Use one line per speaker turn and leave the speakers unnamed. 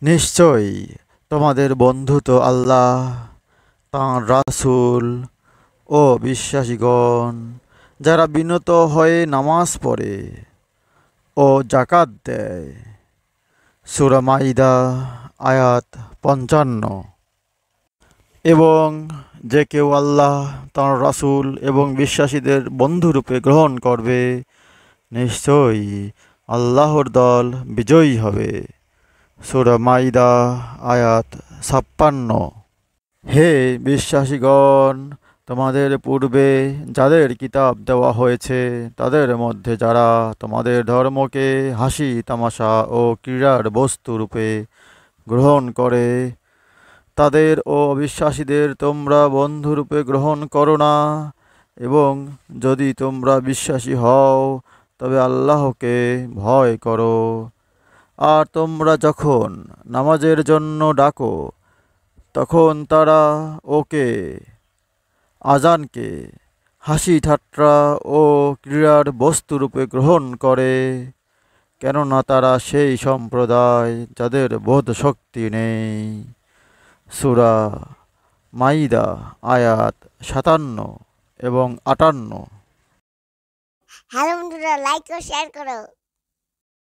নিশ্চয়ই তোমাদের বন্ধু তো আল্লাহ, তাঁর রাসূল ও বিশ্বাসীগণ যারা বিনত হয়ে নামাজ পড়ে ও যাকাত দেয়। সূরা মাইদা আয়াত ৫৫। এবং যে কেউ আল্লাহ, তাঁর রাসূল এবং বিশ্বাসীদের বন্ধুরূপে গ্রহণ করবে, নিশ্চয়ই আল্লাহর দল বিজয়ী হবে। সূরা মাইদা আয়াত ৫৬। হে বিশ্বাসীগণ, তোমাদের পূর্বে যাদের কিতাব দেওয়া হয়েছে তাদের মধ্যে যারা তোমাদের ধর্মকে হাসি তামাশা ও ক্রীড়ার বস্তু রূপে গ্রহণ করে, তাদের ও অবিশ্বাসীদের তোমরা বন্ধুরূপে গ্রহণ করো না। এবং যদি তোমরা বিশ্বাসী হও তবে আল্লাহকে ভয় করো। আর তোমরা যখন নামাজের জন্য ডাকো তখন তারা ওকে, আজানকে, হাসি ঠাট্টা ও ক্রীড়ার বস্তুরূপে গ্রহণ করে, কেননা তারা সেই সম্প্রদায় যাদের বোধ শক্তি নেই। সূরা মাইদা আয়াত ৫৭ এবং ৫৮।
হ্যালো বন্ধুরা, লাইক ও শেয়ার করো।